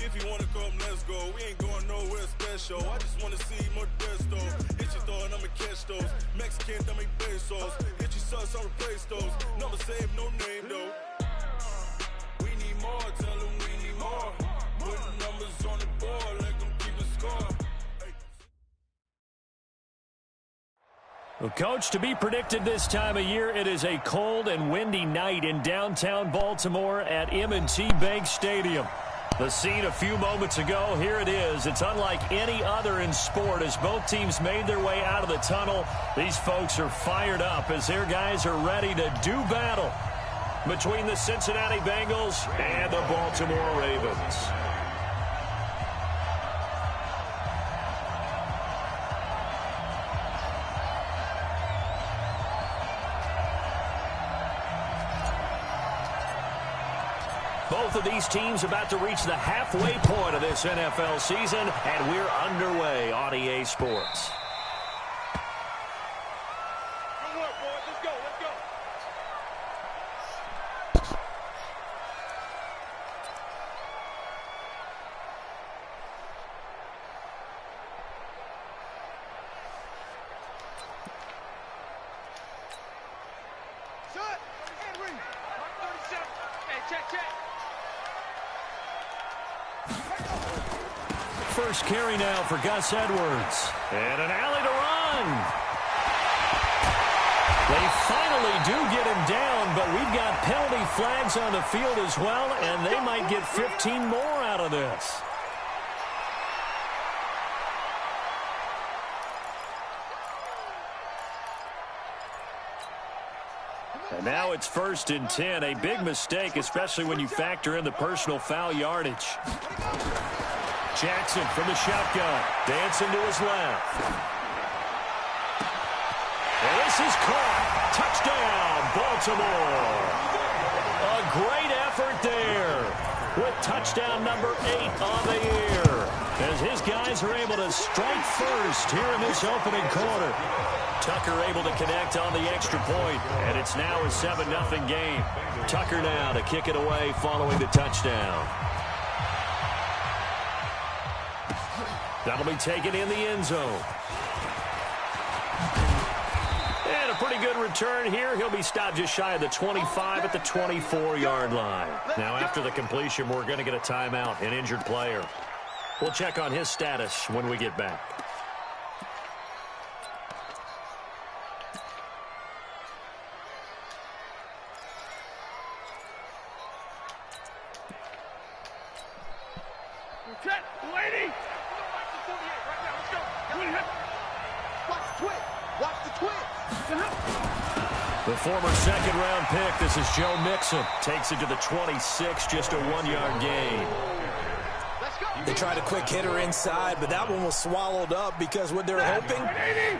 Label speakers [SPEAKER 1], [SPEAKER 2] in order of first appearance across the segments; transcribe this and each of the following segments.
[SPEAKER 1] If you wanna come, let's go. We ain't going nowhere special. I just wanna see Modesto. Hit your throw and I'ma catch those. Mexican, I make pesos. Hit your sauce, I'll replace those. Number save, no name though. We need more, tell them we need more. Putting numbers on the board, let them keep the score.
[SPEAKER 2] Well, Coach, to be predicted this time of year, it is a cold and windy night in downtown Baltimore at M&T Bank Stadium. The scene a few moments ago, here it is. It's unlike any other in sport as both teams made their way out of the tunnel. These folks are fired up as their guys are ready to do battle between the Cincinnati Bengals and the Baltimore Ravens. Both of these teams about to reach the halfway point of this NFL season, and we're underway on EA Sports.
[SPEAKER 3] Good work, boys. Let's go, let's go. Shut! Hand ring. Mark 37. Hey, check.
[SPEAKER 2] First carry now for Gus Edwards. And an alley to run. They finally do get him down, but we've got penalty flags on the field as well, and they might get 15 more out of this. And now it's 1st and 10. A big mistake, especially when you factor in the personal foul yardage. Jackson from the shotgun, dancing to his left. And this is caught. Touchdown, Baltimore. A great effort there with touchdown number 8 on the year as his guys are able to strike first here in this opening quarter. Tucker able to connect on the extra point, and it's now a 7-0 game. Tucker now to kick it away following the touchdown. That'll be taken in the end zone. And a pretty good return here. He'll be stopped just shy of the 25 at the 24-yard line. Now, after the completion, we're going to get a timeout, an injured player. We'll check on his status when we get back.
[SPEAKER 3] Lady!
[SPEAKER 2] The former second-round pick, this is Joe Mixon, takes it to the 26, just a 1-yard gain.
[SPEAKER 4] They tried a quick hitter inside, but that one was swallowed up because what they're hoping,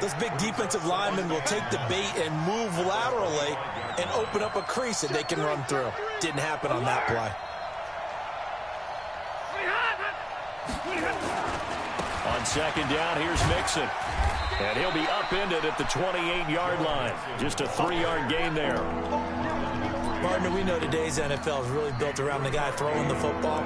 [SPEAKER 4] those big defensive linemen will take the bait and move laterally and open up a crease that they can run through. Didn't happen on that play.
[SPEAKER 2] On second down, here's Mixon. And he'll be upended at the 28-yard line. Just a 3-yard gain there.
[SPEAKER 4] Partner, we know today's NFL is really built around the guy throwing the football.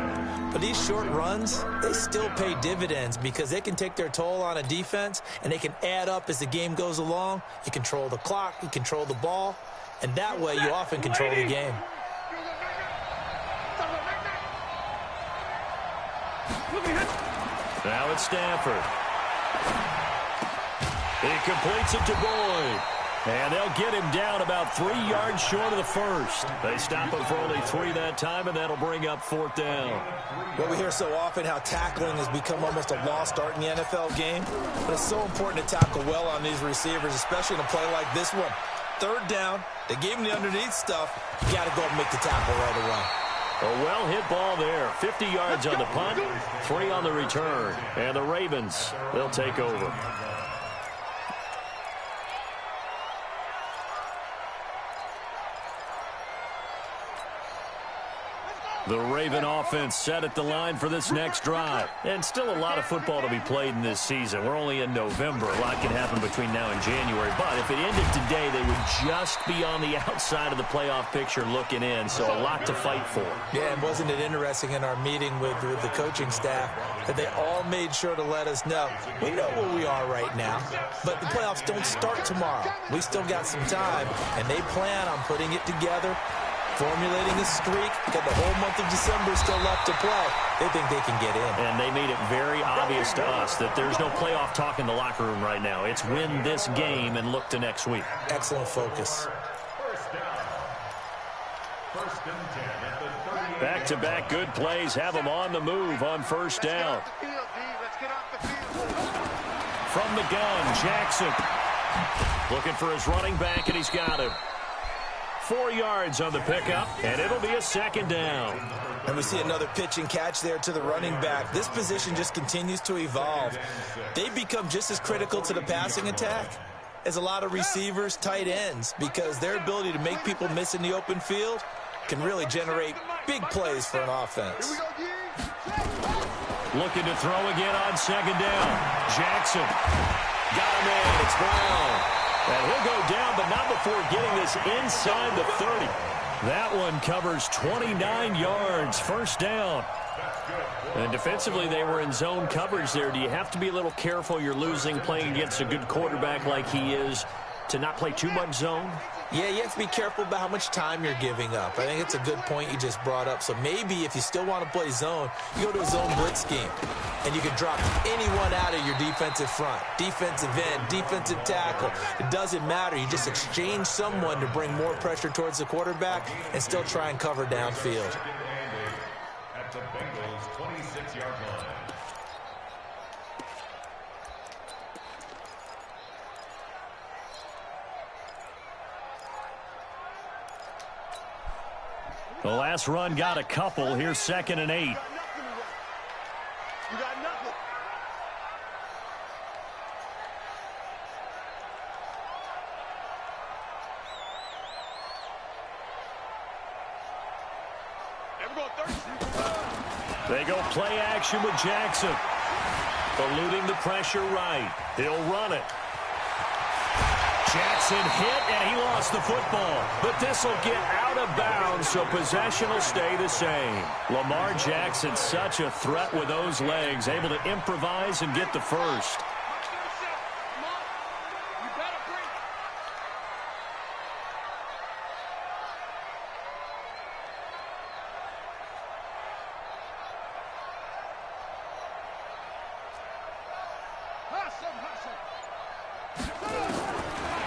[SPEAKER 4] But these short runs, they still pay dividends because they can take their toll on a defense, and they can add up as the game goes along. You control the clock, you control the ball, and that way you often control the game.
[SPEAKER 2] Now it's Stafford. He completes it to Boyd. And they'll get him down about 3 yards short of the first. They stop him for only 3 that time, and that'll bring up 4th down.
[SPEAKER 4] Well, we hear so often how tackling has become almost a lost art in the NFL game. But it's so important to tackle well on these receivers, especially in a play like this one. 3rd down, they gave him the underneath stuff. You got to go and make the tackle right away.
[SPEAKER 2] A well-hit ball there. 50 yards on the punt, 3 on the return. And the Ravens, they'll take over. The Raven offense set at the line for this next drive. And still a lot of football to be played in this season. We're only in November. A lot can happen between now and January. But if it ended today, they would just be on the outside of the playoff picture looking in. So a lot to fight for.
[SPEAKER 4] Yeah, and wasn't it interesting in our meeting with the coaching staff that they all made sure to let us know, we know where we are right now, but the playoffs don't start tomorrow. We still got some time, and they plan on putting it together, formulating a streak. Got the whole month of December still left to play. They think they can get in.
[SPEAKER 2] And they made it very obvious to us that there's no playoff talk in the locker room right now. It's win this game and look to next week.
[SPEAKER 4] Excellent focus.
[SPEAKER 2] Back-to-back good plays have them on the move on first down. From the gun, Jackson. Looking for his running back, and he's got him. 4 yards on the pickup, and it'll be a second down.
[SPEAKER 4] And we see another pitch and catch there to the running back. This position just continues to evolve. They become just as critical to the passing attack as a lot of receivers, tight ends, because their ability to make people miss in the open field can really generate big plays for an offense.
[SPEAKER 2] Looking to throw again on second down. Jackson. Got him in. It's Brown. And he'll go down, but not before getting this inside the 30. That one covers 29 yards. First down. And defensively, they were in zone coverage there. Do you have to be a little careful? You're losing playing against a good quarterback like he is to not play too much zone?
[SPEAKER 4] Yeah, you have to be careful about how much time you're giving up. I think it's a good point you just brought up. So maybe if you still want to play zone, you go to a zone blitz scheme. And you can drop anyone out of your defensive front. Defensive end, defensive tackle. It doesn't matter. You just exchange someone to bring more pressure towards the quarterback and still try and cover downfield.
[SPEAKER 5] At the Bengals' 26-yard line.
[SPEAKER 2] The last run got a couple. Here's 2nd and 8.
[SPEAKER 3] You got nothing.
[SPEAKER 2] They go play action with Jackson. Eluding the pressure right. He'll run it. Jackson hit, and he lost the football. But this will get out of bounds, so possession will stay the same. Lamar Jackson, such a threat with those legs, able to improvise and get the first.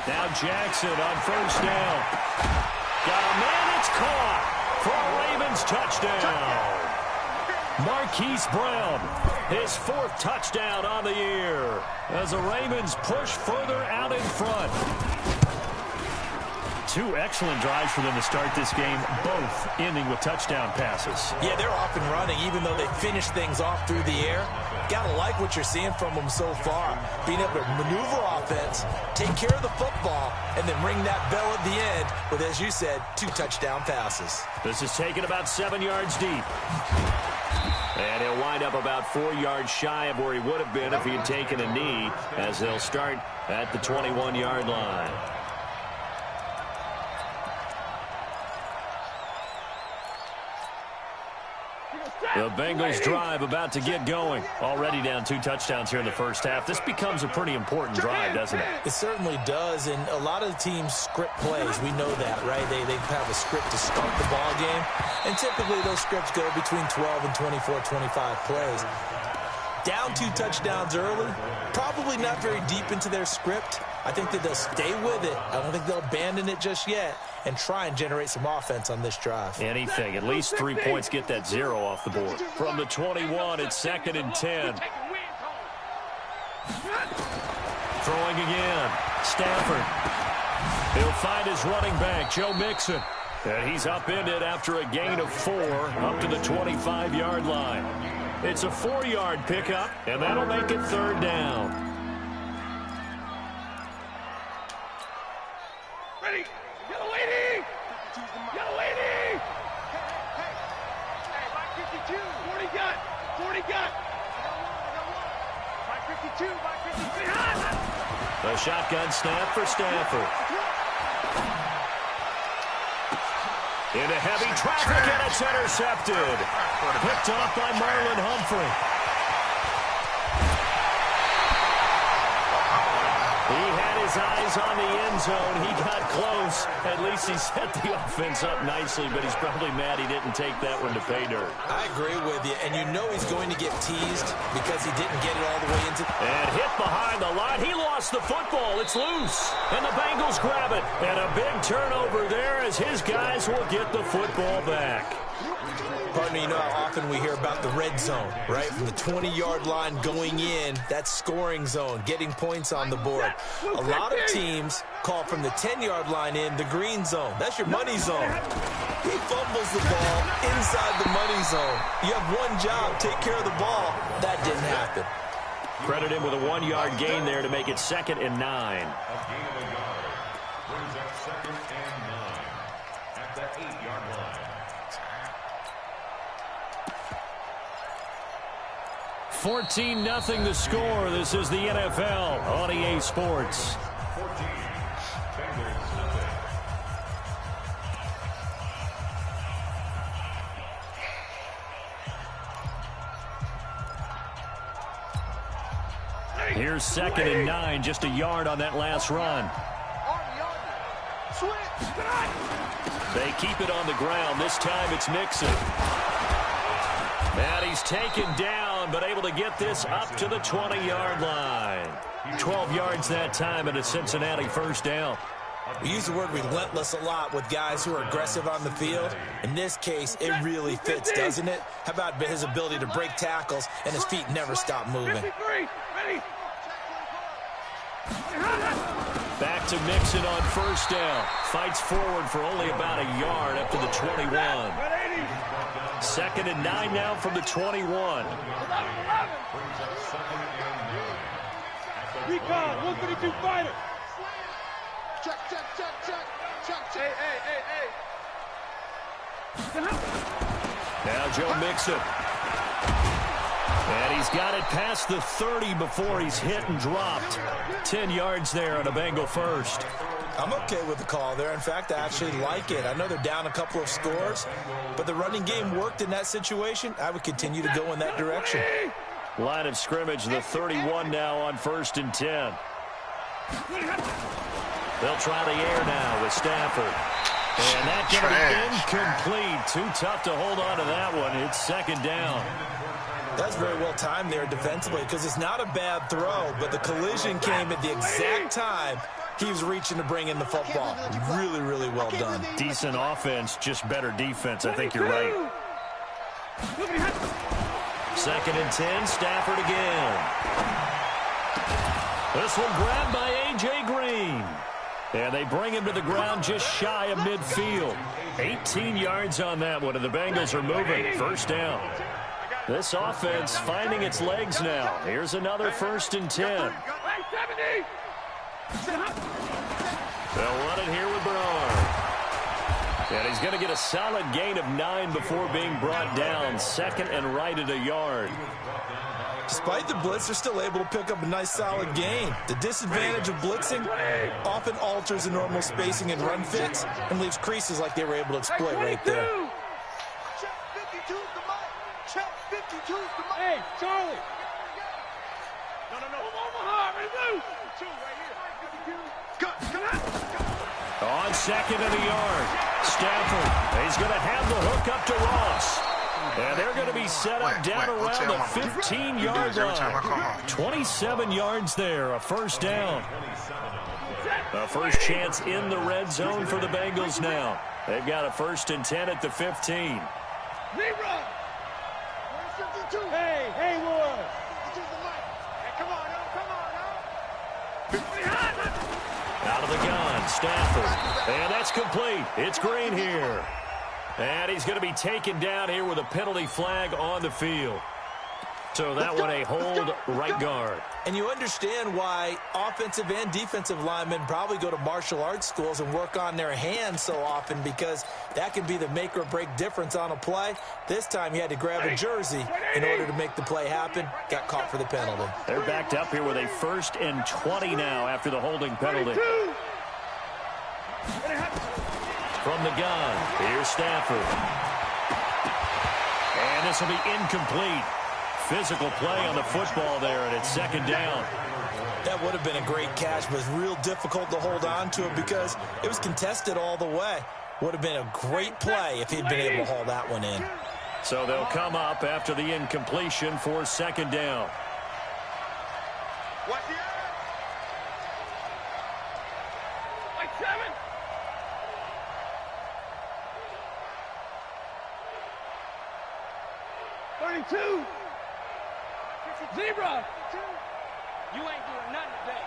[SPEAKER 2] Now Jackson on first down. Got a man, it's caught for a Ravens touchdown. Marquise Brown, his 4th touchdown on the year as the Ravens push further out in front. 2 excellent drives for them to start this game, both ending with touchdown passes.
[SPEAKER 4] Yeah, they're off and running, even though they finish things off through the air. Gotta like what you're seeing from them so far. Being able to maneuver offense, take care of the football, and then ring that bell at the end with, as you said, 2 touchdown passes.
[SPEAKER 2] This is taken about 7 yards deep. And he'll wind up about 4 yards shy of where he would have been if he had taken a knee, as they'll start at the 21-yard line. The Bengals drive about to get going. Already down 2 touchdowns here in the first half. This becomes a pretty important drive, doesn't it?
[SPEAKER 4] It certainly does, and a lot of the teams script plays. We know that, right? They have a script to start the ball game, and typically those scripts go between 12 and 24, 25 plays. Down 2 touchdowns early, probably not very deep into their script. I think that they'll stay with it. I don't think they'll abandon it just yet and try and generate some offense on this drive.
[SPEAKER 2] Anything. At least 3 points, get that 0 off the board. From the 21, it's 2nd and 10. Throwing again. Stafford. He'll find his running back, Joe Mixon. And he's upended after a gain of 4 up to the 25-yard line. It's a 4-yard pickup, and that'll make it 3rd down.
[SPEAKER 3] Ready. Yellow lady. Yellow lady.
[SPEAKER 2] A shotgun snap for Stafford. Into heavy traffic, and it's intercepted. Picked off by Marlon Humphrey. He had his eyes on the end zone. He got close. At least he set the offense up nicely, but he's probably mad he didn't take that one to pay dirt.
[SPEAKER 4] I agree with you, and you know he's going to get teased because he didn't get it all the way into...
[SPEAKER 2] And hit behind the line. He lost the football. It's loose. And the Bengals grab it. And a big turnover there as his guys will get the football back.
[SPEAKER 4] Partner, you know how often we hear about the red zone, right? From the 20-yard line going in, that's scoring zone, getting points on the board. A lot of teams call from the 10-yard line in the green zone. That's your money zone. He fumbles the ball inside the money zone. You have one job, take care of the ball. That didn't happen.
[SPEAKER 2] Credit him with a 1-yard gain there to make it 2nd and 9.
[SPEAKER 5] A gain of a yard brings up 2nd and 9 at the 8-yard line.
[SPEAKER 2] 14-0 the score. This is the NFL on EA Sports.
[SPEAKER 5] 14, Bengals nothing.
[SPEAKER 2] Here's 2nd and 9, just a yard on that last run. They keep it on the ground. This time it's Mixon. And he's taken down, but able to get this up to the 20-yard line. 12 yards that time and a Cincinnati first down.
[SPEAKER 4] We use the word relentless a lot with guys who are aggressive on the field. In this case, it really fits, doesn't it? How about his ability to break tackles and his feet never stop moving?
[SPEAKER 2] Back to Mixon on first down. Fights forward for only about a yard up to the 21. 2nd and 9 now from the 21.
[SPEAKER 3] Recon, 132 fighter. Check. Hey.
[SPEAKER 2] Now Joe Mixon. And he's got it past the 30 before he's hit and dropped. 10 yards there on a Bengal first.
[SPEAKER 4] I'm okay with the call there. In fact, I actually like it. I know they're down a couple of scores, but the running game worked in that situation. I would continue to go in that direction.
[SPEAKER 2] Line of scrimmage, the 31 now on 1st and 10. They'll try the air now with Stafford. And that going to be incomplete. Too tough to hold on to that one. It's 2nd down.
[SPEAKER 4] That's very well timed there defensively because it's not a bad throw, but the collision came at the exact time he was reaching to bring in the football. Really, really well done.
[SPEAKER 2] Decent offense, just better defense. I think you're right. 2nd and 10, Stafford again. This one grabbed by A.J. Green. And they bring him to the ground just shy of midfield. 18 yards on that one, and the Bengals are moving. First down. This offense finding its legs now. Here's another 1st and 10. They'll run it here with Bernard. And he's going to get a solid gain of 9 before being brought down. 2nd and right at a yard.
[SPEAKER 4] Despite the blitz, they're still able to pick up a nice solid gain. The disadvantage of blitzing often alters the normal spacing and run fits and leaves creases like they were able to exploit right there.
[SPEAKER 3] Hey, Charlie. No. Omaha, remove. 2 right here.
[SPEAKER 2] On 2nd and a yard. Stafford. He's going to have the hook up to Ross. And they're going to be set up down around the 15-yard line. 27 yards there, a first down. A first chance in the red zone for the Bengals now. They've got a 1st and 10 at the 15.
[SPEAKER 3] Hey, Haywood. Come on now.
[SPEAKER 2] Out of the gun, Stafford. And that's complete. It's Green here. And he's going to be taken down here with a penalty flag on the field. So that one a hold right guard.
[SPEAKER 4] And you understand why offensive and defensive linemen probably go to martial arts schools and work on their hands so often, because that can be the make or break difference on a play. This time he had to grab a jersey in order to make the play happen. Got caught for the penalty.
[SPEAKER 2] They're backed up here with a 1st and 20 now after the holding penalty. From the gun, here's Stafford. And this will be incomplete. Physical play on the football there, and it's 2nd down.
[SPEAKER 4] That would have been a great catch, but it's real difficult to hold on to it because it was contested all the way. Would have been a great play if he'd been able to haul that one in.
[SPEAKER 2] So they'll come up after the incompletion for 2nd down.
[SPEAKER 3] Watch the like 7. Zebra! You ain't doing nothing today.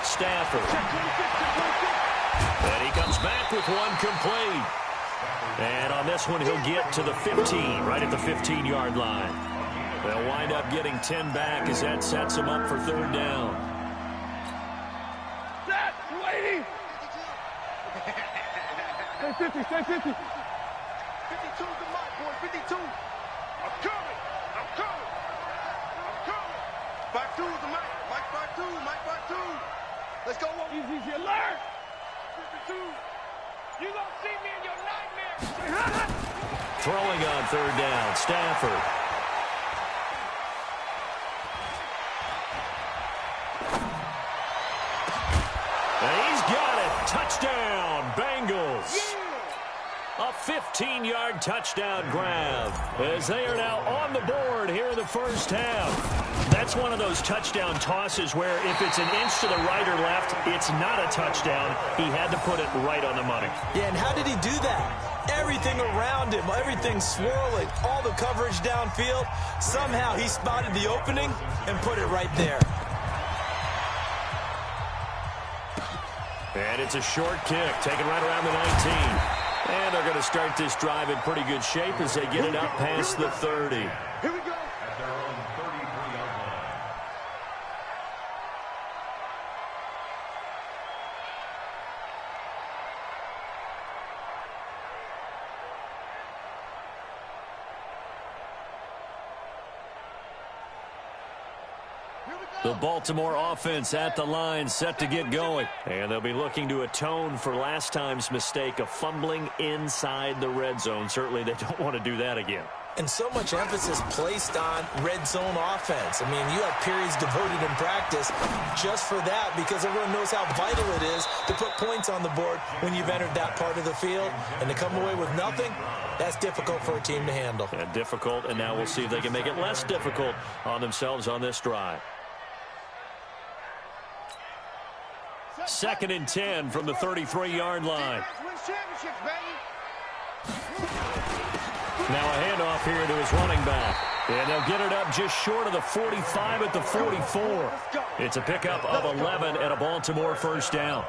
[SPEAKER 2] Stafford. And he comes back with one complete. And on this one, he'll get to the 15, right at the 15-yard line. They'll wind up getting 10 back as that sets them up for 3rd down.
[SPEAKER 3] Set! 280! Stay 50, stay 50. 52 to my boy, 52. I'm coming! I'm coming! I'm coming! 5-2 to Mike. Mike 5-2, Mike 5-2. Let's go. Easy, alert! 52. You gonna see me in your nightmare.
[SPEAKER 2] Throwing on 3rd down, Stafford. And he's got it. Touchdown, Bengals.
[SPEAKER 3] Yeah.
[SPEAKER 2] A 15-yard touchdown grab as they are now on the board here in the 1st half. That's one of those touchdown tosses where if it's an inch to the right or left, it's not a touchdown. He had to put it right on the money.
[SPEAKER 4] Yeah, and how did he do that? Everything around him, everything swirling, all the coverage downfield. Somehow he spotted the opening and put it right there.
[SPEAKER 2] And it's a short kick, taken right around the 19. And they're going to start this drive in pretty good shape as they get it up past the 30.
[SPEAKER 3] Here we go.
[SPEAKER 5] At their own 33-yard line.
[SPEAKER 2] The Baltimore offense at the line, set to get going. And they'll be looking to atone for last time's mistake of fumbling inside the red zone. Certainly they don't want to do that again.
[SPEAKER 4] And so much emphasis placed on red zone offense. I mean, you have periods devoted in practice just for that because everyone knows how vital it is to put points on the board when you've entered that part of the field. And to come away with nothing, that's difficult for a team to handle.
[SPEAKER 2] And difficult, and now we'll see if they can make it less difficult on themselves on this drive. 2nd and 10 from the 33-yard line. Now a handoff here to his running back. And they'll get it up just short of the 45 at the 44. It's a pickup of 11 and a Baltimore 1st down.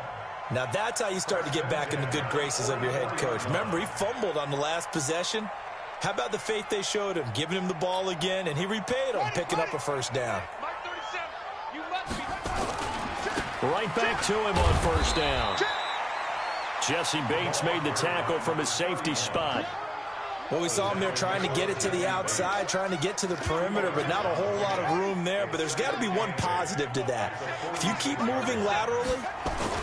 [SPEAKER 4] Now that's how you start to get back in the good graces of your head coach. Remember, he fumbled on the last possession. How about the faith they showed him, giving him the ball again, and he repaid them, picking up a 1st down.
[SPEAKER 2] Right back to him on 1st down. Jesse Bates made the tackle from his safety spot.
[SPEAKER 4] Well, we saw him there trying to get it to the outside, trying to get to the perimeter, but not a whole lot of room there. But there's got to be one positive to that. If you keep moving laterally,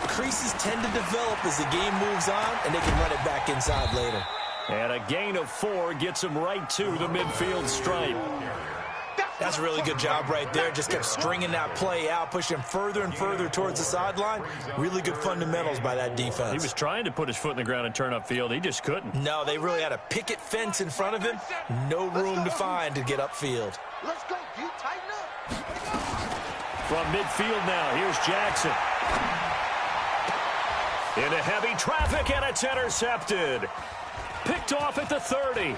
[SPEAKER 4] creases tend to develop as the game moves on, and they can run it back inside later.
[SPEAKER 2] And a gain of 4 gets him right to the midfield stripe.
[SPEAKER 4] That's a really good job right there. Just kept stringing that play out, pushing further and further towards the sideline. Really good fundamentals by that defense.
[SPEAKER 2] He was trying to put his foot in the ground and turn upfield. He just couldn't.
[SPEAKER 4] No, they really had a picket fence in front of him. No room to find to get upfield.
[SPEAKER 3] Let's go. You tighten up.
[SPEAKER 2] From midfield now, here's Jackson. Into heavy traffic, and it's intercepted. Picked off at the 30.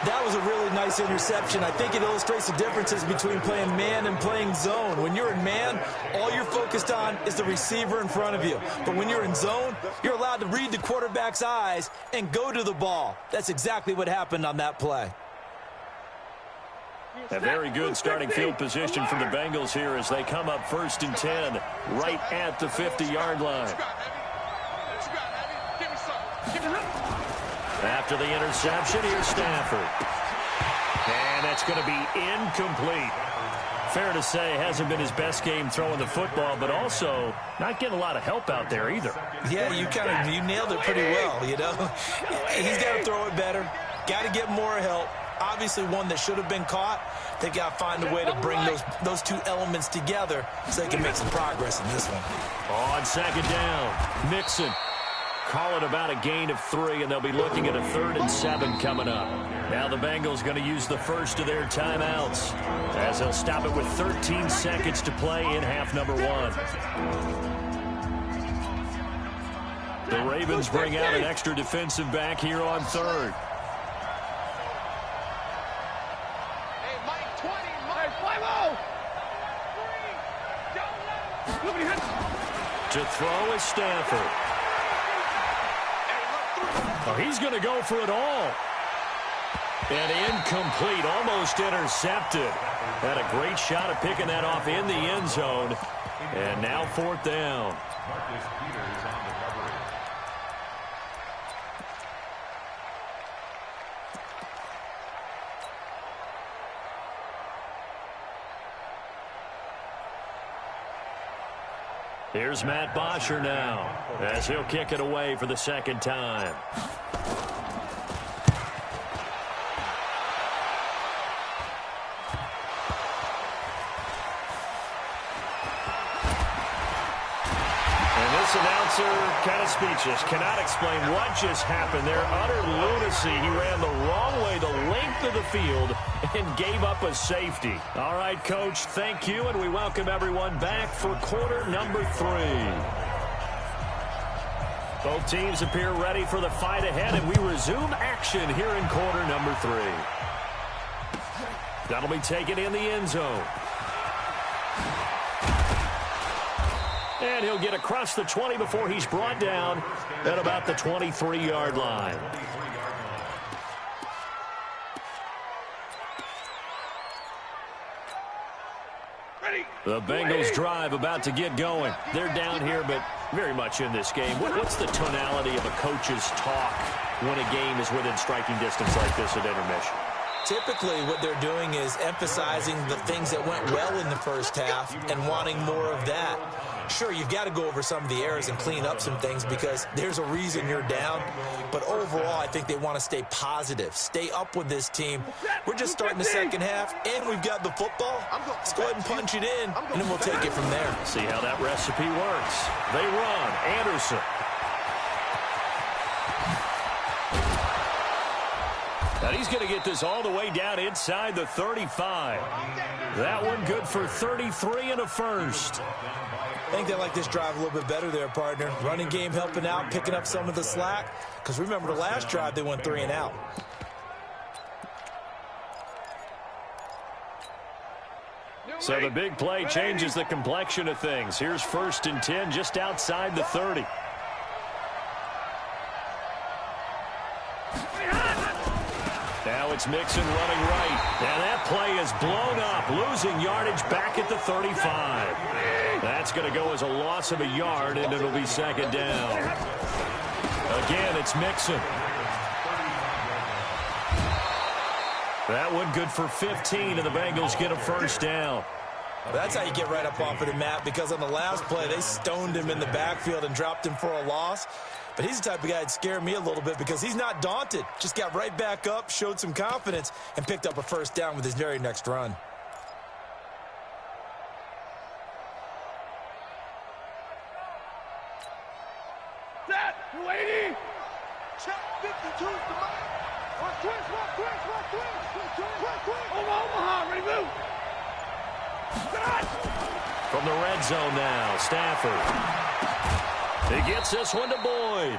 [SPEAKER 4] That was a really nice interception. I think it illustrates the differences between playing man and playing zone. When you're in man, all you're focused on is the receiver in front of you. But when you're in zone, you're allowed to read the quarterback's eyes and go to the ball. That's exactly what happened on that play.
[SPEAKER 2] A very good starting field position for the Bengals here as they come up 1st and 10 right at the 50-yard line. After the interception, here's Stafford. And that's going to be incomplete. Fair to say, hasn't been his best game throwing the football, but also not getting a lot of help out there either.
[SPEAKER 4] Yeah, you nailed it pretty well, you know. He's got to throw it better. Got to get more help. Obviously one that should have been caught. They got to find a way to bring those two elements together so they can make some progress in this one.
[SPEAKER 2] On 2nd down, Mixon. Call it about a gain of 3, and they'll be looking at a 3rd and 7 coming up. Now the Bengals going to use the first of their timeouts as they'll stop it with 13 seconds to play in half number 1. The Ravens bring out an extra defensive back here on 3rd. To throw is Stafford. Oh, he's going to go for it all. And incomplete, almost intercepted. Had a great shot at picking that off in the end zone. And now 4th down. Here's Matt Bosher now as he'll kick it away for the 2nd time. And this announcer kind of speechless, cannot explain what just happened there. Utter lunacy. He ran the wrong way the length of the field and gave up a safety. All right, Coach, thank you, and we welcome everyone back for quarter number 3. Both teams appear ready for the fight ahead, and we resume action here in quarter number 3. That'll be taken in the end zone. And he'll get across the 20 before he's brought down at about the 23-yard line. The Bengals drive about to get going. They're down here, but very much in this game. What's the tonality of a coach's talk when a game is within striking distance like this at intermission?
[SPEAKER 4] Typically, what they're doing is emphasizing the things that went well in the first half and wanting more of that. Sure, you've got to go over some of the errors and clean up some things because there's a reason you're down. But overall, I think they want to stay positive, stay up with this team. We're just starting the second half, and we've got the football. Let's go ahead and punch it in, and then we'll take it from there.
[SPEAKER 2] See how that recipe works. They run. Anderson. And he's going to get this all the way down inside the 35. That one good for 33 and a first.
[SPEAKER 4] I think they like this drive a little bit better there, partner. Running game helping out, picking up some of the slack. Because remember, the last drive, they went 3 and out.
[SPEAKER 2] So the big play changes the complexion of things. Here's 1st and 10 just outside the 30. Now it's Mixon running right. And that play is blown up, losing yardage back at the 35. That's going to go as a loss of a yard, and it'll be 2nd down. Again, it's Mixon. That one good for 15, and the Bengals get a 1st down.
[SPEAKER 4] That's how you get right up off of the mat, because on the last play, they stoned him in the backfield and dropped him for a loss. But he's the type of guy that scared me a little bit because he's not daunted. Just got right back up, showed some confidence, and picked up a 1st down with his very next run.
[SPEAKER 3] Set, 280. Check 52 to Mike. One twist. Omaha, ready, move.
[SPEAKER 2] From the red zone now, Stafford. He gets this one to Boyd.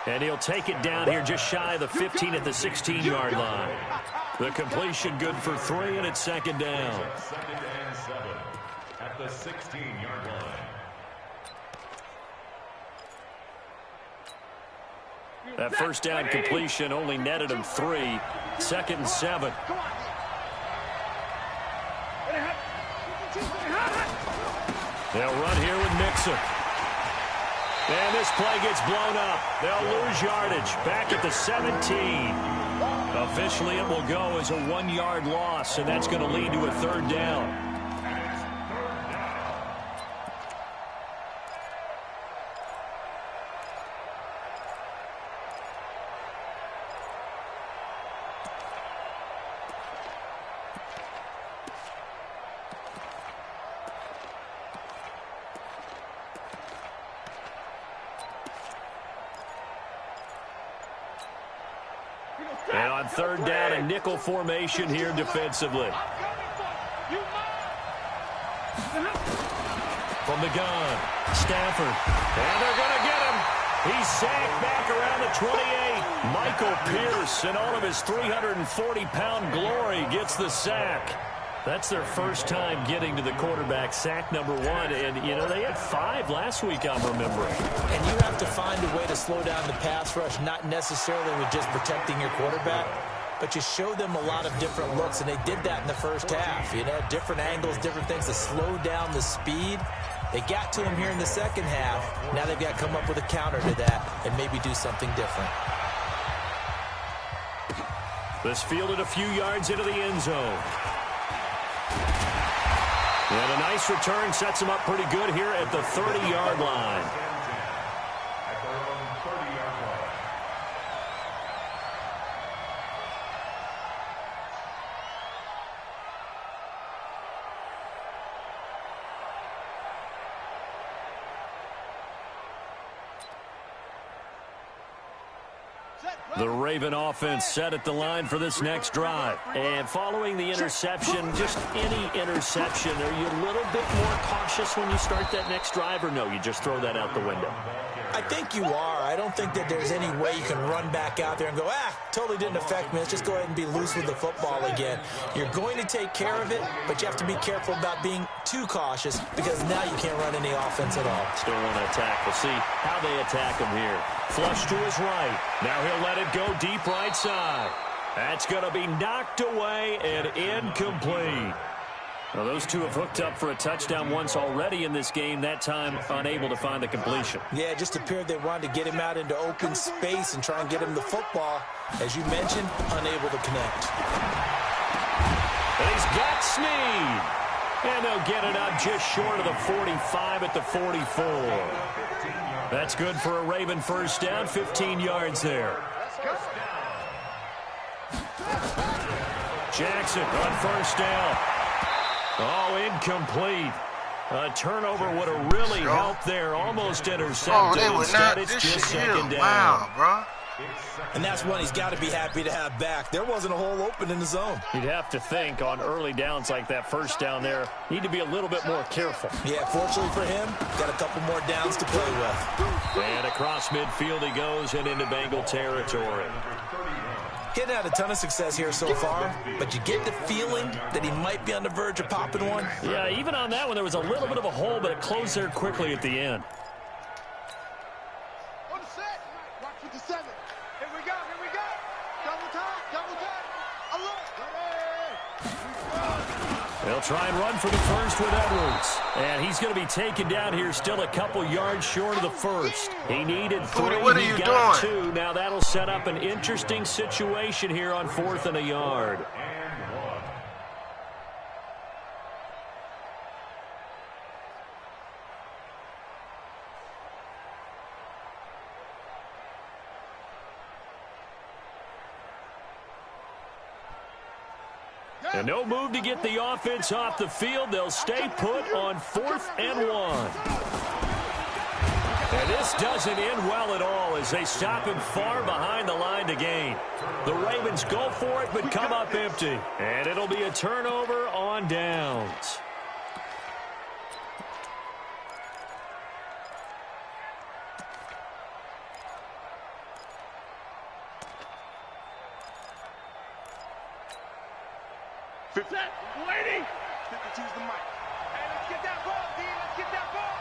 [SPEAKER 2] And he'll take it down here just shy of the 15 at the 16-yard line. The completion good for 3, and it's second down.
[SPEAKER 5] Second and 7 at the 16-yard line.
[SPEAKER 2] That first down completion only netted him 3. Second and 7. They'll run here with Mixon. And this play gets blown up. They'll lose yardage. Back at the 17. Officially, it will go as a 1-yard loss, and that's going to lead to a third down. And on third down, a nickel formation here defensively. From the gun, Stafford. And they're going to get him. He's sacked back around the 28. Michael Pierce, in all of his 340-pound glory, gets the sack. That's their first time getting to the quarterback, sack number 1. And, you know, they had 5 last week, I'm remembering.
[SPEAKER 4] And you have to find a way to slow down the pass rush, not necessarily with just protecting your quarterback, but you show them a lot of different looks, and they did that in the first half. You know, different angles, different things to slow down the speed. They got to him here in the second half. Now they've got to come up with a counter to that and maybe do something different.
[SPEAKER 2] This fielded a few yards into the end zone. And a nice return sets him up pretty good here at the 30-yard line.
[SPEAKER 5] At their own 30-yard line.
[SPEAKER 2] The Raven offense set at the line for this next drive. And following the interception, just any interception, are you a little bit more cautious when you start that next drive, or no, you just throw that out the window?
[SPEAKER 4] I think you are. I don't think that there's any way you can run back out there and go, totally didn't affect me. Let's just go ahead and be loose with the football again. You're going to take care of it, but you have to be careful about being too cautious because now you can't run any offense at all.
[SPEAKER 2] Still want to attack. We'll see how they attack him here. Flush to his right. Now he'll let it go deep right side. That's going to be knocked away and incomplete. Well, those two have hooked up for a touchdown once already in this game, that time unable to find the completion.
[SPEAKER 4] Yeah, it just appeared they wanted to get him out into open space and try and get him the football. As you mentioned, unable to connect.
[SPEAKER 2] And he's got Snead. And they'll get it up just short of the 45 at the 44. That's good for a Raven first down, 15 yards there. Jackson on first down. Oh, incomplete. A turnover would have really helped there. Almost intercepted. Instead, it's just second down.
[SPEAKER 6] Wow, bro.
[SPEAKER 4] And that's one he's got to be happy to have back. There wasn't a hole open in the zone.
[SPEAKER 2] You'd have to think on early downs like that first down there, need to be a little bit more careful.
[SPEAKER 4] Yeah, fortunately for him, got a couple more downs to play with.
[SPEAKER 2] And across midfield he goes and into Bengal territory.
[SPEAKER 4] Getting had a ton of success here so far, but you get the feeling that he might be on the verge of popping one.
[SPEAKER 2] Yeah, even on that one, there was a little bit of a hole, but it closed there quickly at the end.
[SPEAKER 3] On the set. Watch 57. Here we go. Double time. Alert.
[SPEAKER 2] They'll try and run for the first with Edwards. And he's going to be taken down here still a couple yards short of the first. He needed 3.
[SPEAKER 6] What are
[SPEAKER 2] he
[SPEAKER 6] you
[SPEAKER 2] got
[SPEAKER 6] doing?
[SPEAKER 2] 2. Now that'll set up an interesting situation here on 4th and a yard. And no move to get the offense off the field. They'll stay put on 4th and 1. And this doesn't end well at all as they stop him far behind the line to gain. The Ravens go for it but come up empty. And it'll be a turnover on downs.
[SPEAKER 3] Lady. 52's the mic. Hey, let's get that ball, D. Let's get that ball.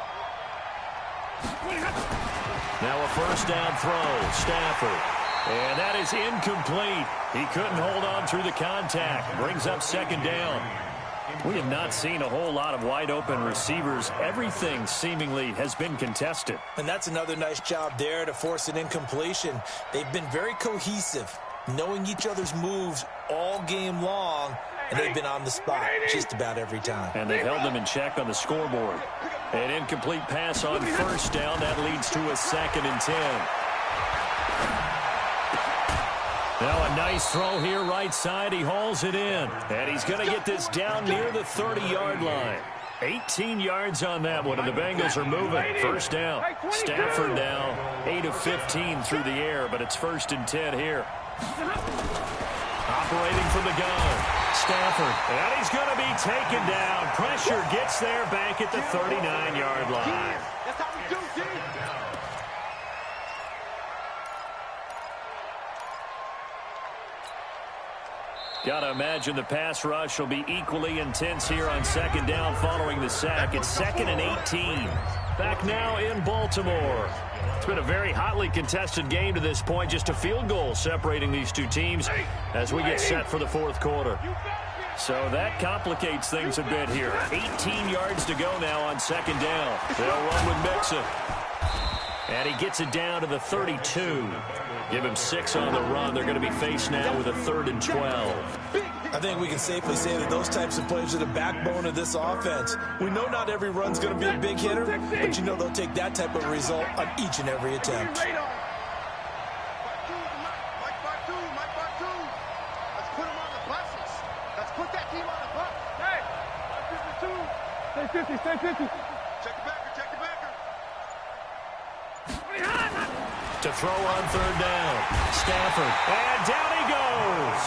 [SPEAKER 2] Now a first down throw. Stafford. And that is incomplete. He couldn't hold on through the contact. Brings up second down. We have not seen a whole lot of wide-open receivers. Everything seemingly has been contested.
[SPEAKER 4] And that's another nice job there to force an incompletion. They've been very cohesive, knowing each other's moves all game long, and they've been on the spot just about every time.
[SPEAKER 2] And they held them in check on the scoreboard. An incomplete pass on first down. That leads to a 2nd and 10. Now a nice throw here right side. He hauls it in. And he's going to get this down near the 30-yard line. 18 yards on that one, and the Bengals are moving. First down. Stafford now 8 of 15 through the air, but it's 1st and 10 here. Operating from the gun. Stafford. And he's going to be taken down. Pressure gets there back at the 39-yard line.
[SPEAKER 3] That's how we do, D.
[SPEAKER 2] Got to imagine the pass rush will be equally intense here on second down following the sack. It's 2nd and 18. Back now in Baltimore. It's been a very hotly contested game to this point. Just a field goal separating these two teams as we get set for the fourth quarter. So that complicates things a bit here. 18 yards to go now on second down. They'll run with Mixon. And he gets it down to the 32. Give him 6 on the run. They're going to be faced now with a 3rd and 12.
[SPEAKER 4] I think we can safely say that those types of plays are the backbone of this offense. We know not every run's going to be a big hitter, but you know they'll take that type of result on each and every attempt.
[SPEAKER 3] Let's put him on the buses. Let's put that team on the bus. Hey, 52. Stay 50, stay 50. Check the backer, check the backer.
[SPEAKER 2] To throw on third down. Stafford. And down he goes.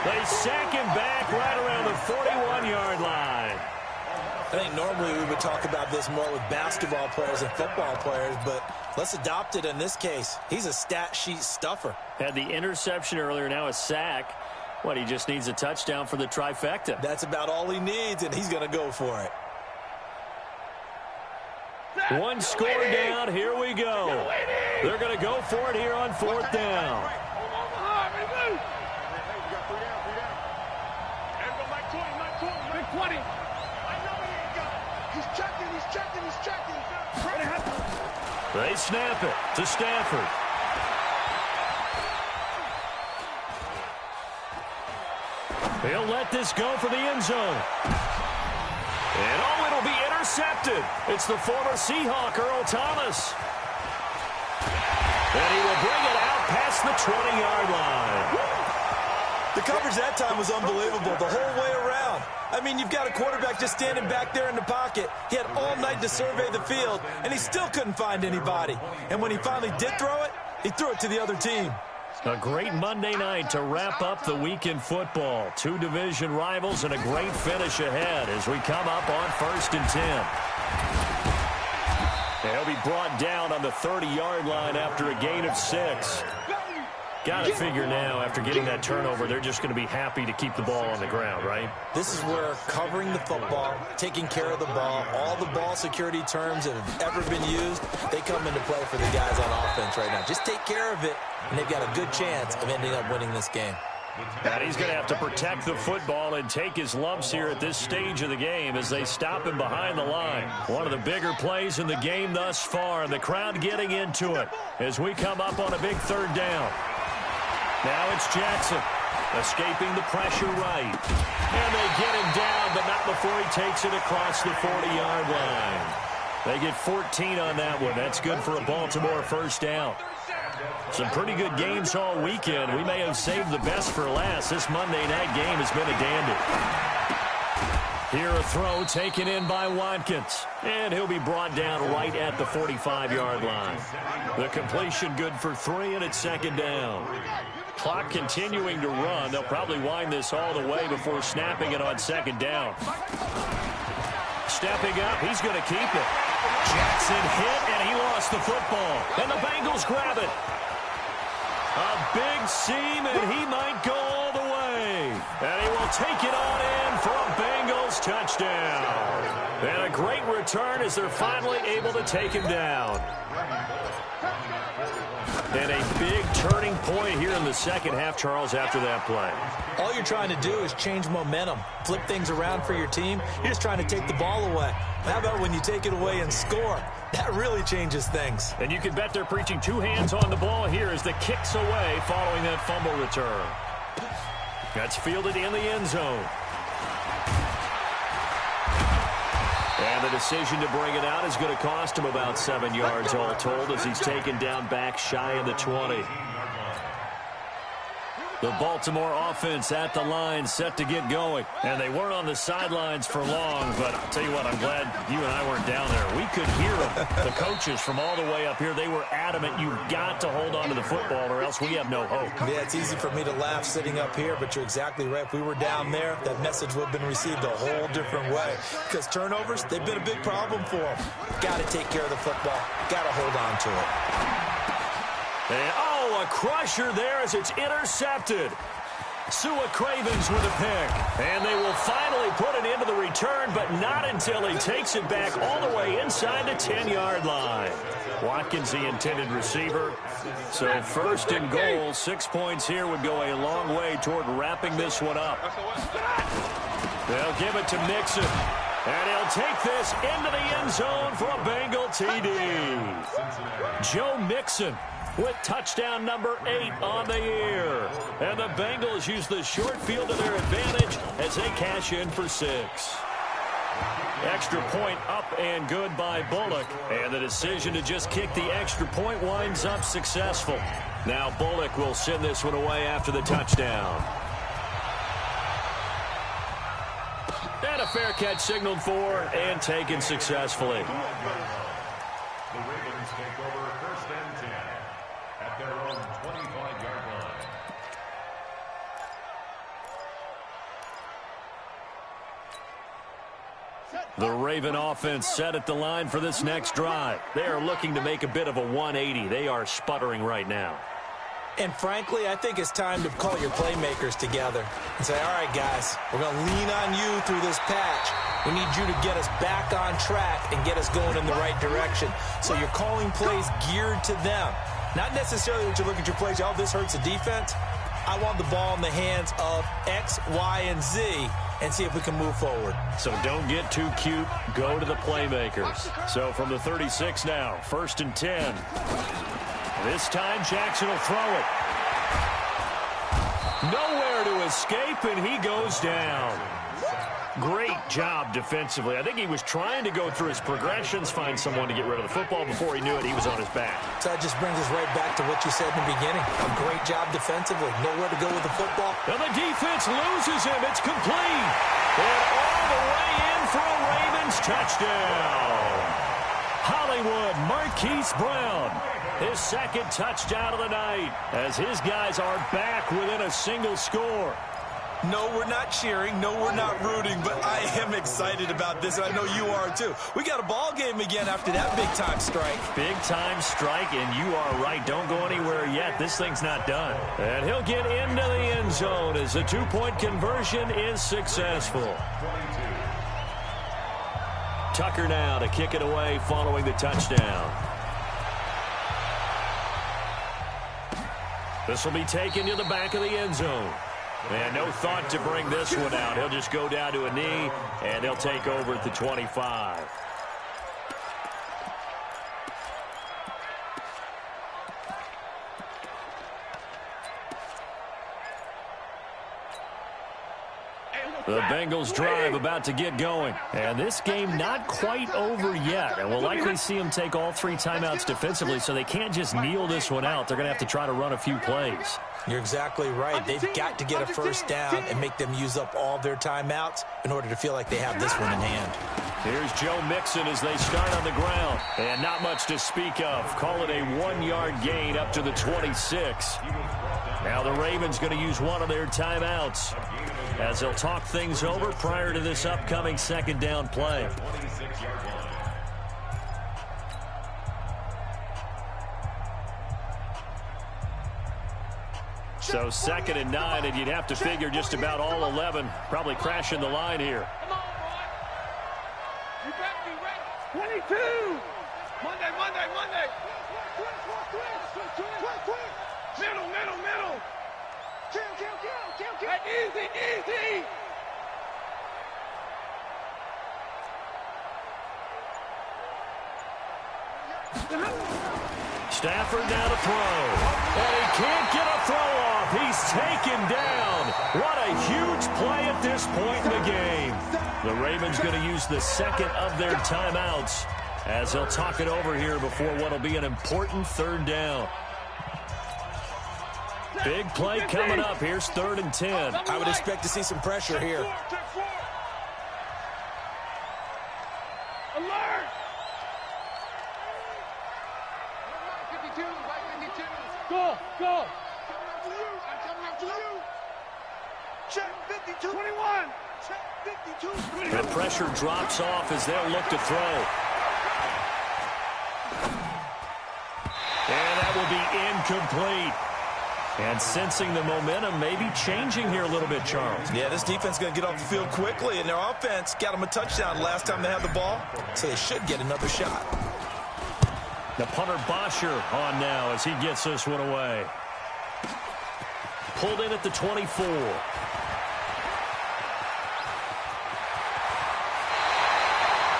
[SPEAKER 2] They sack him back right around the 41-yard line.
[SPEAKER 4] I think normally we would talk about this more with basketball players and football players, but let's adopt it in this case. He's a stat sheet stuffer. Had the interception earlier, now a sack. What, he just needs a touchdown for the trifecta. That's about all he needs, and he's going to go for it.
[SPEAKER 2] One score down. Here we go. They're going to go for it here on fourth down. They snap it to Stafford. He'll let this go for the end zone. And oh, it'll be intercepted. It's the former Seahawk, Earl Thomas. And he will bring it out past the 20-yard line.
[SPEAKER 4] The coverage that time was unbelievable the whole way around. I mean, you've got a quarterback just standing back there in the pocket. He had all night to survey the field, and he still couldn't find anybody. And when he finally did throw it, he threw it to the other team.
[SPEAKER 2] A great Monday night to wrap up the week in football. Two division rivals and a great finish ahead as we come up on 1st and 10. He'll be brought down on the 30-yard line after a gain of 6. Got to figure now, after getting that turnover, they're just going to be happy to keep the ball on the ground, right?
[SPEAKER 4] This is where covering the football, taking care of the ball, all the ball security terms that have ever been used, they come into play for the guys on offense right now. Just take care of it, and they've got a good chance of ending up winning this game.
[SPEAKER 2] And he's going to have to protect the football and take his lumps here at this stage of the game as they stop him behind the line. One of the bigger plays in the game thus far, and the crowd getting into it as we come up on a big third down. Now it's Jackson escaping the pressure right. And they get him down, but not before he takes it across the 40-yard line. They get 14 on that one. That's good for a Baltimore first down. Some pretty good games all weekend. We may have saved the best for last. This Monday night game has been a dandy. Here a throw taken in by Watkins. And he'll be brought down right at the 45-yard line. The completion good for 3, and it's second down. Clock continuing to run. They'll probably wind this all the way before snapping it on second down. Stepping up, he's going to keep it. Jackson hit, and he lost the football. And the Bengals grab it. A big seam, and he might go all the way. And he will take it on in for a Bengals touchdown. And a great return as they're finally able to take him down. And a big turning point here in the second half, Charles, after that play.
[SPEAKER 4] All you're trying to do is change momentum, flip things around for your team. You're just trying to take the ball away. How about when you take it away and score? That really changes things.
[SPEAKER 2] And you can bet they're preaching two hands on the ball here as the kick's away following that fumble return. That's fielded in the end zone. And the decision to bring it out is going to cost him about 7 yards all told as he's taken down back shy of the 20. The Baltimore offense at the line set to get going. And they weren't on the sidelines for long, but I'll tell you what, I'm glad you and I weren't down there. We could hear them. The coaches from all the way up here, they were adamant, you've got to hold on to the football or else we have no hope.
[SPEAKER 4] Yeah, it's easy for me to laugh sitting up here, but you're exactly right. If we were down there, that message would have been received a whole different way. Because turnovers, they've been a big problem for them. Got to take care of the football. Got to hold on to it.
[SPEAKER 2] And, a crusher there as it's intercepted. Sua Cravens with a pick. And they will finally put it into the return, but not until he takes it back all the way inside the 10-yard line. Watkins, the intended receiver. So first and goal, 6 points here would go a long way toward wrapping this one up. They'll give it to Mixon. And he'll take this into the end zone for a Bengal TD. Joe Mixon with touchdown number 8 on the year. And the Bengals use the short field to their advantage as they cash in for 6. Extra point up and good by Bullock. And the decision to just kick the extra point winds up successful. Now Bullock will send this one away after the touchdown. And a fair catch signaled for and taken successfully.
[SPEAKER 5] The Ravens take over first and 10 at their own 25-yard line.
[SPEAKER 2] The Raven offense set at the line for this next drive. They are looking to make a bit of a 180. They are sputtering right now.
[SPEAKER 4] And frankly, I think it's time to call your playmakers together and say, all right, guys, we're going to lean on you through this patch. We need you to get us back on track and get us going in the right direction. So you're calling plays geared to them. Not necessarily that you look at your plays, oh, this hurts the defense. I want the ball in the hands of X, Y, and Z and see if we can move forward.
[SPEAKER 2] So don't get too cute. Go to the playmakers. So from the 36 now, first and 10. This time Jackson will throw it. Nowhere to escape, and he goes down. Great job defensively. I think he was trying to go through his progressions, find someone to get rid of the football. Before he knew it, he was on his back.
[SPEAKER 4] So that just brings us right back to what you said in the beginning. A great job defensively. Nowhere to go with the football.
[SPEAKER 2] And the defense loses him. It's complete. And all the way in for a Ravens touchdown. Hollywood Marquise Brown. His second touchdown of the night as his guys are back within a single score.
[SPEAKER 4] No, we're not cheering. No, we're not rooting, but I am excited about this, and I know you are too. We got a ball game again after that big-time strike.
[SPEAKER 2] Big-time strike, and you are right. Don't go anywhere yet. This thing's not done. And he'll get into the end zone as the two-point conversion is successful. Tucker now to kick it away following the touchdown. This will be taken to the back of the end zone. And no thought to bring this one out. He'll just go down to a knee, and they'll take over at the 25. The Bengals drive about to get going. And this game not quite over yet. And we'll likely see them take all 3 timeouts defensively, so they can't just kneel this one out. They're going to have to try to run a few plays.
[SPEAKER 4] You're exactly right. They've got to get a first down and make them use up all their timeouts in order to feel like they have this one in hand.
[SPEAKER 2] Here's Joe Mixon as they start on the ground. And not much to speak of. Call it a 1-yard gain up to the 26. Now the Ravens going to use one of their timeouts as they'll talk things over prior to this upcoming second down play. So 2nd and 9, and you'd have to figure just about all 11 probably crashing the line here.
[SPEAKER 3] Come on, boy. You better be ready. 22. Monday. Middle. Kill. Easy.
[SPEAKER 2] Stafford now to throw. And he can't get a throw off. He's taken down. What a huge play at this point in the game. The Ravens going to use the second of their timeouts as they'll talk it over here before what will be an important 3rd down. Big play coming up. Here's 3rd and 10.
[SPEAKER 4] I would expect to see some pressure here.
[SPEAKER 3] Alert! 52. Go! I'm coming after you. Check 52. 21. Check 52.
[SPEAKER 2] The pressure drops off as they'll look to throw. And that will be incomplete. And sensing the momentum maybe changing here a little bit, Charles.
[SPEAKER 4] Yeah, this defense is going to get off the field quickly, and their offense got them a touchdown last time they had the ball, so they should get another shot.
[SPEAKER 2] The punter Bosher on now as he gets this one away. Pulled in at the 24.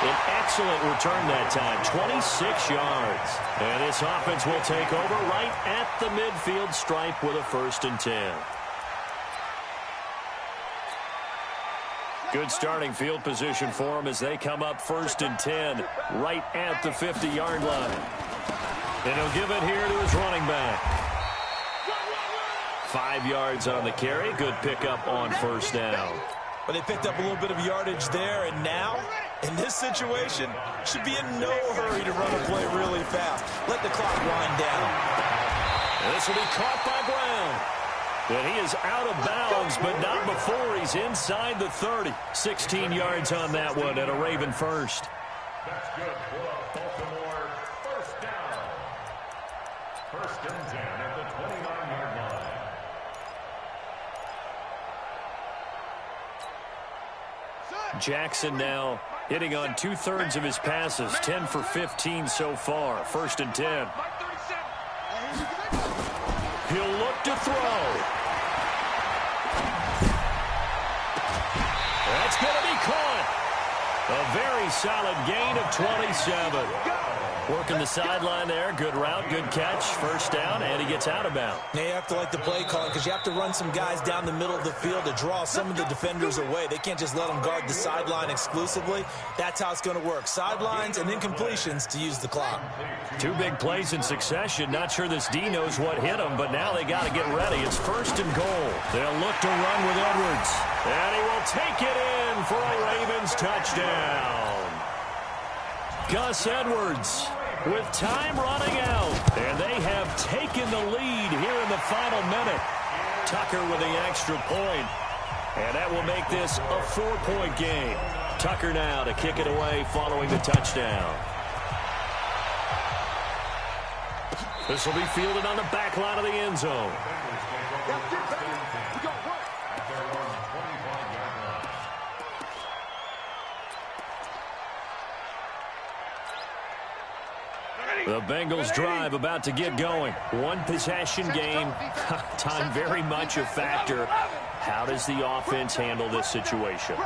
[SPEAKER 2] An excellent return that time, 26 yards. And this offense will take over right at the midfield stripe with a 1st and 10. Good starting field position for them as they come up 1st and 10 right at the 50-yard line. And he'll give it here to his running back. 5 yards on the carry. Good pickup on 1st down.
[SPEAKER 4] But they picked up a little bit of yardage there, and now, in this situation, should be in no hurry to run a play really fast. Let the clock wind down.
[SPEAKER 2] And this will be caught by Brown. And he is out of bounds, but not before he's inside the 30. 16 yards on that one and a Raven first.
[SPEAKER 5] That's good for Baltimore. 1st down. 1st and 10 at the 29-yard line.
[SPEAKER 2] Jackson now hitting on 2/3 of his passes, 10 for 15 so far. 1st and 10. He'll look to throw. That's going to be caught. A very solid gain of 27. Working the sideline there. Good route, good catch. 1st down, and he gets out of bounds.
[SPEAKER 4] Now you have to like the play calling because you have to run some guys down the middle of the field to draw some of the defenders away. They can't just let them guard the sideline exclusively. That's how it's going to work. Sidelines and incompletions to use the clock.
[SPEAKER 2] 2 big plays in succession. Not sure this D knows what hit him, but now they got to get ready. It's 1st and goal. They'll look to run with Edwards. And he will take it in for a Ravens touchdown. Gus Edwards with time running out. And they have taken the lead here in the final minute. Tucker with the extra point. And that will make this a 4-point game. Tucker now to kick it away following the touchdown. This will be fielded on the back line of the end zone. The Bengals drive about to get going. 1 possession game. Time very much a factor. How does the offense handle this situation?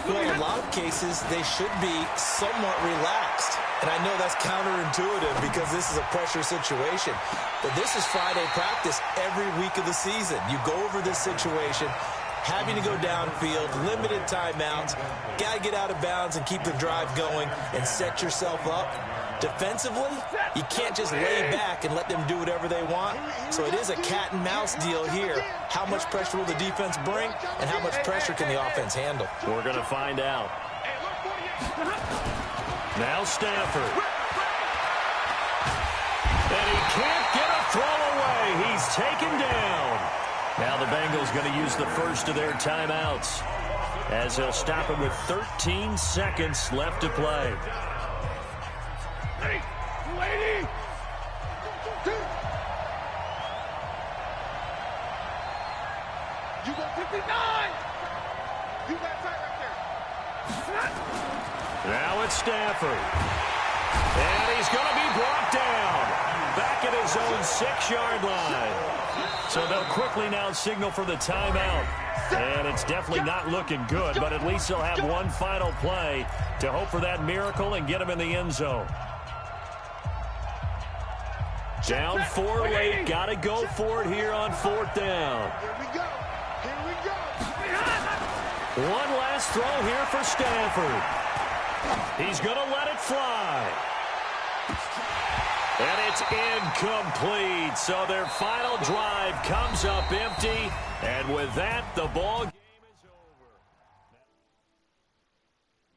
[SPEAKER 4] Well, in a lot of cases, they should be somewhat relaxed. And I know that's counterintuitive because this is a pressure situation. But this is Friday practice every week of the season. You go over this situation, having to go downfield, limited timeouts, got to get out of bounds and keep the drive going and set yourself up. Defensively, you can't just lay back and let them do whatever they want. So it is a cat and mouse deal here. How much pressure will the defense bring and how much pressure can the offense handle?
[SPEAKER 2] We're going to find out. Now Stafford. And he can't get a throw away. He's taken down. Now the Bengals going to use the first of their timeouts as they'll stop him with 13 seconds left to play.
[SPEAKER 3] You got 59. You got tight right there.
[SPEAKER 2] Now it's Stafford. And he's going to be brought down. Back at his own 6-yard line. So they'll quickly now signal for the timeout. And it's definitely not looking good, but at least they'll have one final play to hope for that miracle and get him in the end zone. Down 4 late. Got to go for it here on 4th down.
[SPEAKER 3] Here we go. Here we go.
[SPEAKER 2] One last throw here for Stafford. He's going to let it fly. And it's incomplete. So their final drive comes up empty. And with that, the ball